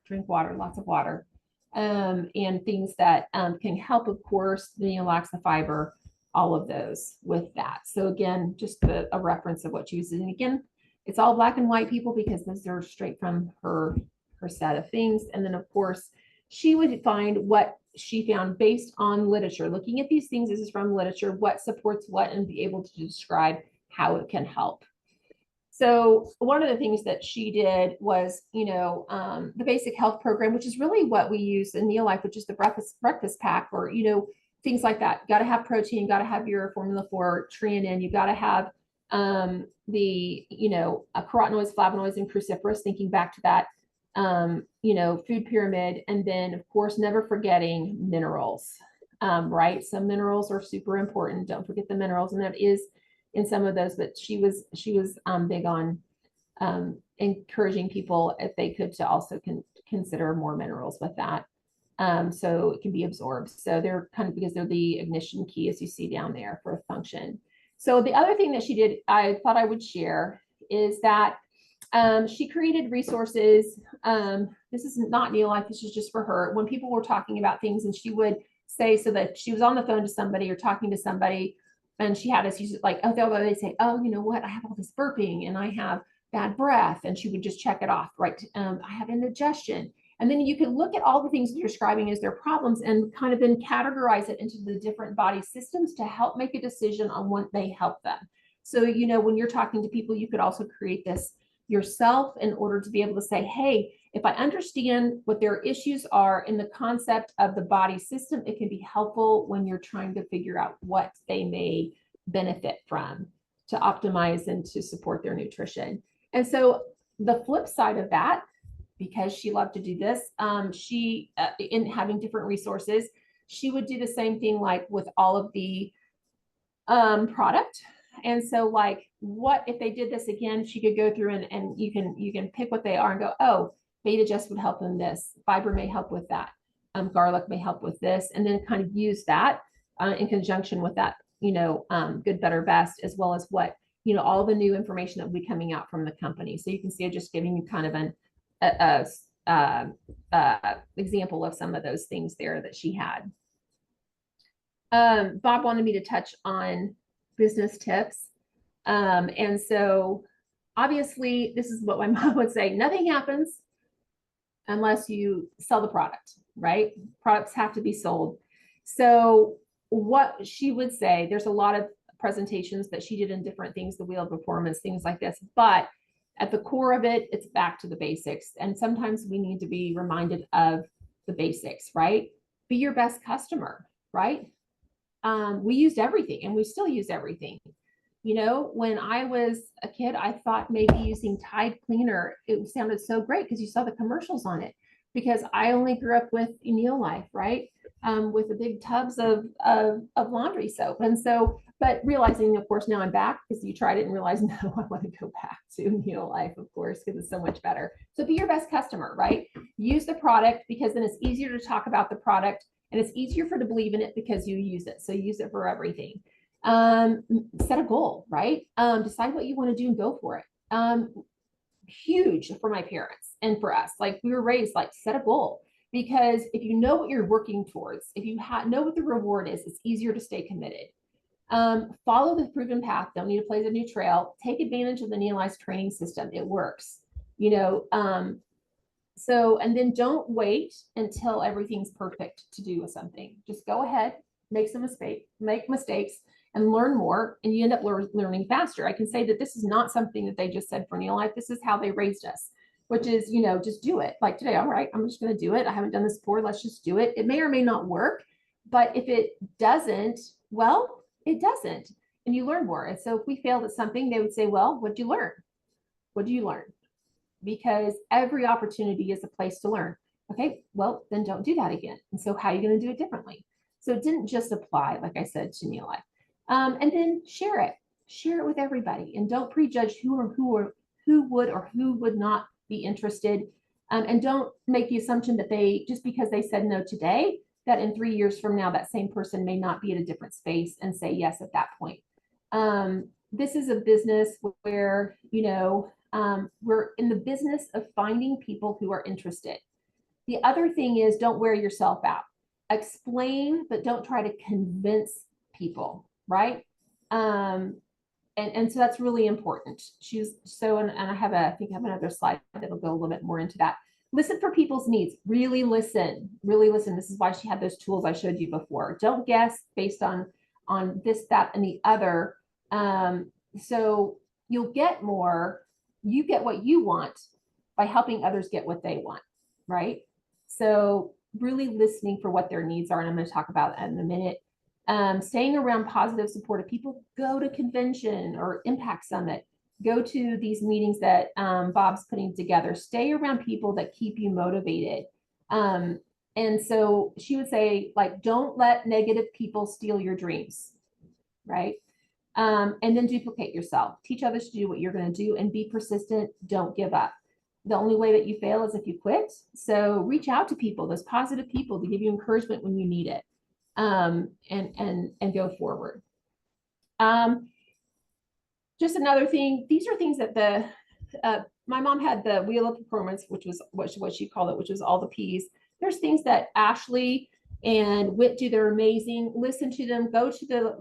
Drink water, lots of water. And things that can help, of course, the neolax, the fiber, all of those with that. So again, just a reference of what she uses. And again, it's all black and white, people, because those are straight from her set of things. And then, of course, she would find what she found based on literature. Looking at these things, this is from literature, what supports what, and be able to describe how it can help. So one of the things that she did was, the basic health program, which is really what we use in NeoLife, which is the breakfast pack, or, things like that. You got to have protein, got to have your formula for trianin, you got to have the, carotenoids, flavonoids, and cruciferous, thinking back to that, food pyramid. And then, of course, never forgetting minerals, right? Some minerals are super important. Don't forget the minerals. And that is in some of those, but she was big on encouraging people, if they could, to also consider more minerals with that. So it can be absorbed. So they're because they're the ignition key, as you see down there, for function. So the other thing that she did, I thought I would share, is that she created resources. This is not NeoLife, this is just for her. When people were talking about things, and she would say, so that she was on the phone to somebody or talking to somebody, and she had us use it like, they'd say, oh, you know what, I have all this burping and I have bad breath. And she would just check it off, right? I have indigestion. And then you can look at all the things you're describing as their problems and kind of then categorize it into the different body systems to help make a decision on what they help them. So, when you're talking to people, you could also create this yourself in order to be able to say, hey, if I understand what their issues are in the concept of the body system, it can be helpful when you're trying to figure out what they may benefit from to optimize and to support their nutrition. And so the flip side of that, because she loved to do this, she, in having different resources, she would do the same thing, like with all of the product. And so, like, what if they did this again? She could go through and you can pick what they are and go, oh, beta just would help in this, fiber may help with that, garlic may help with this, and then kind of use that in conjunction with that, good, better, best, as well as what, all the new information that will be coming out from the company. So you can see I'm just giving you kind of an example of some of those things there that she had. Bob wanted me to touch on business tips. And so obviously this is what my mom would say, nothing happens unless you sell the product, right? Products have to be sold. So what she would say, there's a lot of presentations that she did in different things, the wheel of performance, things like this, but at the core of it, it's back to the basics. And sometimes we need to be reminded of the basics, right? Be your best customer, right? We used everything and we still use everything. When I was a kid, I thought maybe using Tide cleaner, it sounded so great because you saw the commercials on it, because I only grew up with NeoLife, right? With the big tubs of laundry soap. And so, but realizing, of course, now I'm back because you tried it and realized, no, I want to go back to NeoLife, of course, because it's so much better. So be your best customer, right? Use the product, because then it's easier to talk about the product and it's easier for to believe in it because you use it. So use it for everything. Set a goal, right? Decide what you want to do and go for it. Huge for my parents and for us. Like, we were raised like, set a goal, because if you know what you're working towards, if you know what the reward is, it's easier to stay committed. Follow the proven path. Don't need to blaze a new trail. Take advantage of the NeoLife training system. It works, so, and then don't wait until everything's perfect to do something. Just go ahead, make mistakes, and learn more, and you end up learning faster. I can say that this is not something that they just said for NeoLife. This is how they raised us, which is, just do it. Like today, all right, I'm just going to do it. I haven't done this before. Let's just do it. It may or may not work, but if it doesn't, well, it doesn't. And you learn more. And so if we failed at something, they would say, well, what'd you learn? What do you learn? Because every opportunity is a place to learn. Okay, well, then don't do that again. And so how are you going to do it differently? So it didn't just apply, like I said, to NeoLife. And then share it with everybody, and don't prejudge who would or who would not be interested. And don't make the assumption that just because they said no today, that in 3 years from now, that same person may not be at a different space and say yes at that point. This is a business where, we're in the business of finding people who are interested. The other thing is, don't wear yourself out. Explain, but don't try to convince people, right? And so that's really important. And I think I have another slide that'll go a little bit more into that. Listen for people's needs. Really listen. This is why she had those tools I showed you before. Don't guess based on this, that, and the other. So you'll get more. You get what you want by helping others get what they want, right? So really listening for what their needs are, and I'm going to talk about that in a minute. Staying around positive, supportive people. Go to convention or Impact Summit. Go to these meetings that Bob's putting together. Stay around people that keep you motivated. And so she would say, like, don't let negative people steal your dreams, right? And then duplicate yourself. Teach others to do what you're going to do, and be persistent. Don't give up. The only way that you fail is if you quit. So reach out to people, those positive people, to give you encouragement when you need it, and go forward. Just another thing, these are things that my mom had the wheel of performance, which was what she called it, which was all the P's. There's things that Ashley and Whit do. They're amazing. Listen to them. Go to the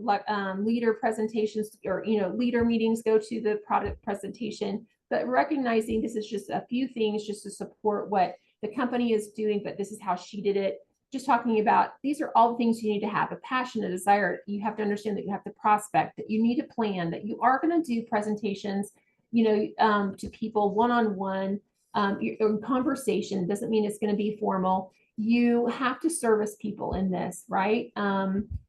leader presentations, or leader meetings. Go to the product presentation. But recognizing this is just a few things just to support what the company is doing, but this is how she did it. Just talking about, these are all the things you need to have: a passion, a desire. You have to understand that you have to prospect, that you need a plan, that you are going to do presentations, to people one-on-one, or conversation. Doesn't mean it's going to be formal. You have to service people in this, right?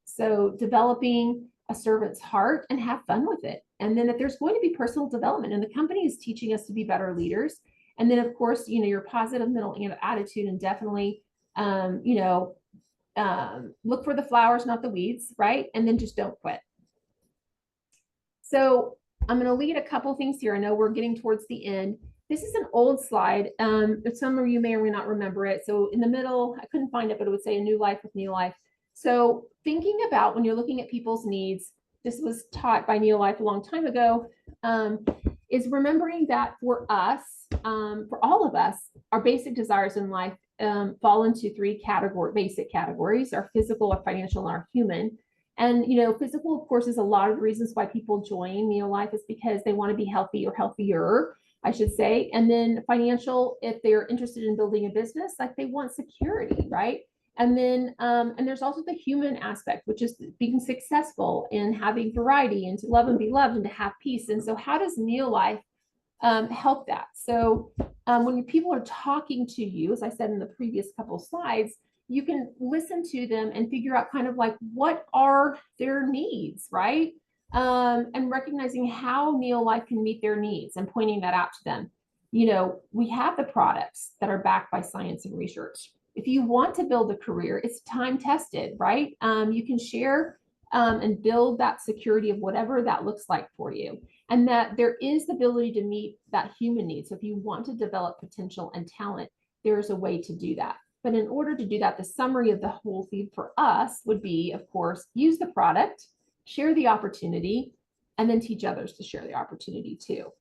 So developing a servant's heart and have fun with it. And then if there's going to be personal development, and the company is teaching us to be better leaders. And then of course, your positive mental attitude, and definitely, look for the flowers, not the weeds, right? And then just don't quit. So I'm going to lead a couple things here. I know we're getting towards the end. This is an old slide. Some of you may or may not remember it. So in the middle, I couldn't find it, but it would say a new life with NeoLife. So thinking about when you're looking at people's needs, this was taught by NeoLife a long time ago, is remembering that for us, for all of us, our basic desires in life fall into three basic categories: our physical, our financial, and our human. And, physical, of course, is a lot of the reasons why people join NeoLife is because they want to be healthy, or healthier, I should say. And then financial, if they're interested in building a business, like they want security, right? And then, and there's also the human aspect, which is being successful and having variety, and to love and be loved, and to have peace. And so how does NeoLife help that? So when people are talking to you, as I said in the previous couple slides, you can listen to them and figure out kind of like, what are their needs, right? And recognizing how NeoLife can meet their needs, and pointing that out to them. We have the products that are backed by science and research. If you want to build a career, it's time tested, right? You can share and build that security of whatever that looks like for you. And that there is the ability to meet that human need. So if you want to develop potential and talent, there's a way to do that. But in order to do that, the summary of the whole thing for us would be, of course, use the product, share the opportunity, and then teach others to share the opportunity too.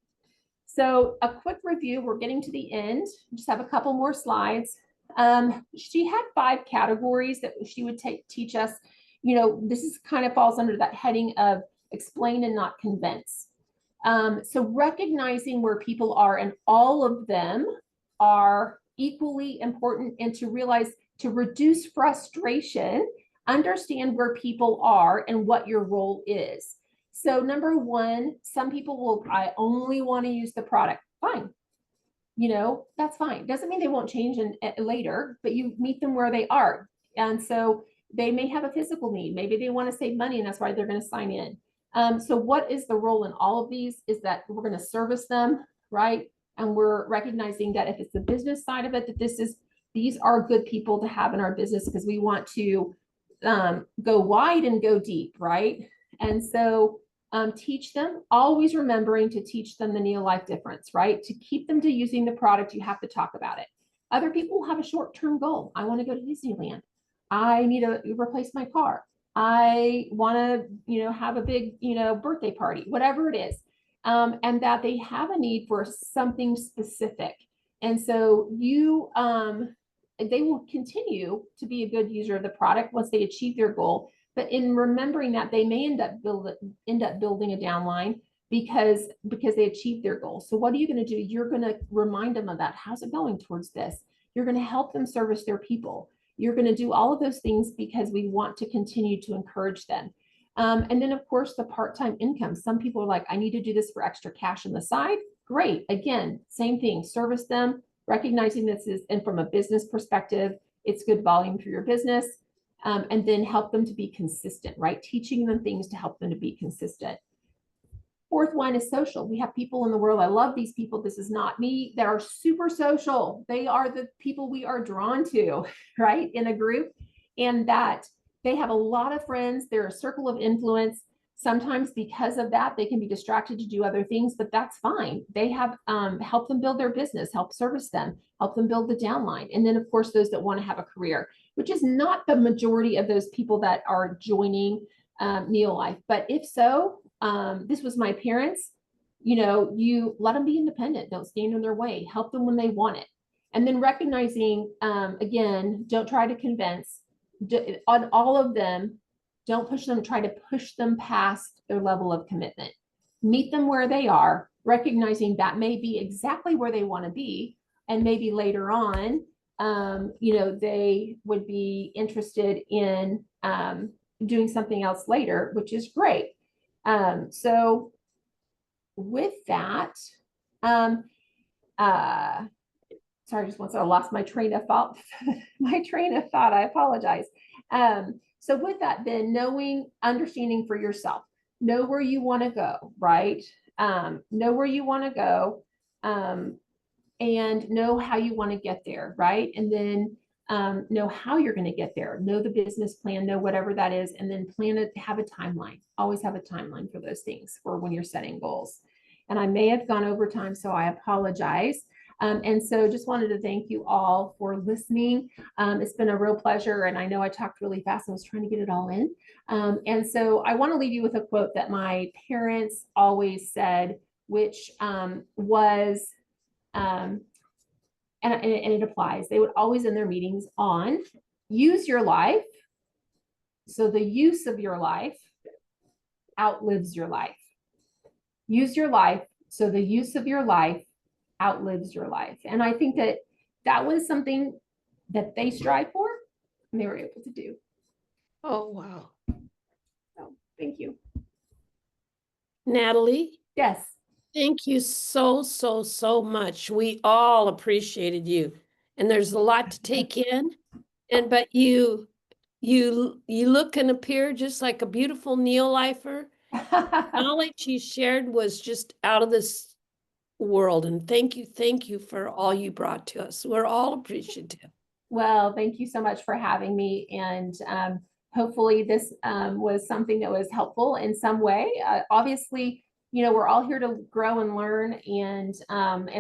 So a quick review, we're getting to the end. Just have a couple more slides. She had 5 categories that she would teach us. This is kind of falls under that heading of explain and not convince. So recognizing where people are, and all of them are equally important, and to realize, to reduce frustration, understand where people are and what your role is. So number one, some people will, I only want to use the product. Fine. You know, that's fine. Doesn't mean they won't change later, but you meet them where they are. And so they may have a physical need. Maybe they want to save money and that's why they're going to sign in. So what is the role in all of these is that we're going to service them, right? And we're recognizing that if it's the business side of it, that these are good people to have in our business because we want to go wide and go deep, right? And so teach them, always remembering to teach them the NeoLife difference, right? To keep them to using the product, you have to talk about it. Other people have a short-term goal. I want to go to Disneyland. I need to replace my car. I want to, have a big, birthday party, whatever it is. And that they have a need for something specific. And so they will continue to be a good user of the product once they achieve their goal. But in remembering that, they may end up building a downline because they achieved their goal. So what are you going to do? You're going to remind them of that. How's it going towards this? You're going to help them service their people. You're going to do all of those things because we want to continue to encourage them. And then of course, the part-time income. Some people are like, I need to do this for extra cash on the side. Great. Again, same thing, service them, recognizing this is, and from a business perspective, it's good volume for your business. And then help them to be consistent, right? Teaching them things to help them to be consistent. Fourth one is social. We have people in the world. I love these people. This is not me, that are super social. They are the people we are drawn to, right? In a group, and that they have a lot of friends. They're a circle of influence. Sometimes because of that, they can be distracted to do other things, but that's fine. They have help them build their business, help service them, help them build the downline. And then of course, those that want to have a career, which is not the majority of those people that are joining NeoLife. But if so, this was my parents, you let them be independent, don't stand in their way, help them when they want it. And then recognizing, again, don't try to convince on all of them. Don't push them, try to push them past their level of commitment. Meet them where they are, recognizing that may be exactly where they want to be. And maybe later on, they would be interested in doing something else later, which is great. So with that, sorry, just once I lost my train of thought, I apologize. So with that, then understanding for yourself, know where you want to go, right? Know where you want to go, and know how you want to get there, right? And then know how you're going to get there, know the business plan, know whatever that is, and then plan it, have a timeline, always have a timeline for those things for when you're setting goals. And I may have gone over time, so I apologize. And so just wanted to thank you all for listening. It's been a real pleasure. And I know I talked really fast. I was trying to get it all in. And so I want to leave you with a quote that my parents always said, which was, and it applies. They would always end their meetings on, use your life so the use of your life outlives your life. Use your life so the use of your life outlives your life. And I think that was something that they strive for and they were able to do. Oh, wow. So thank you. Natalie? Yes. Thank you so much. We all appreciated you. And there's a lot to take in. But you look and appear just like a beautiful NeoLifer. Knowledge you shared was just out of this world. And thank you for all you brought to us. We're all appreciative. Well, thank you so much for having me. And hopefully this was something that was helpful in some way. Obviously, we're all here to grow and learn. And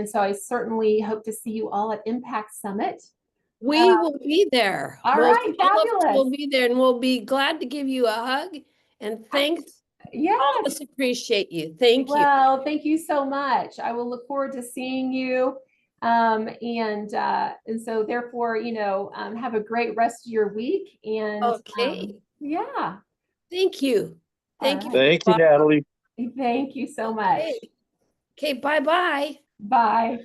so I certainly hope to see you all at Impact Summit. We will be there. All right, fabulous. We'll be there and we'll be glad to give you a hug. And thanks. Yes. All of us appreciate you. Thank you. Well, thank you so much. I will look forward to seeing you. And so therefore, have a great rest of your week. And okay. Yeah. Thank you. Thank you. Thank you, Natalie. Thank you so much. Okay, bye-bye. Bye.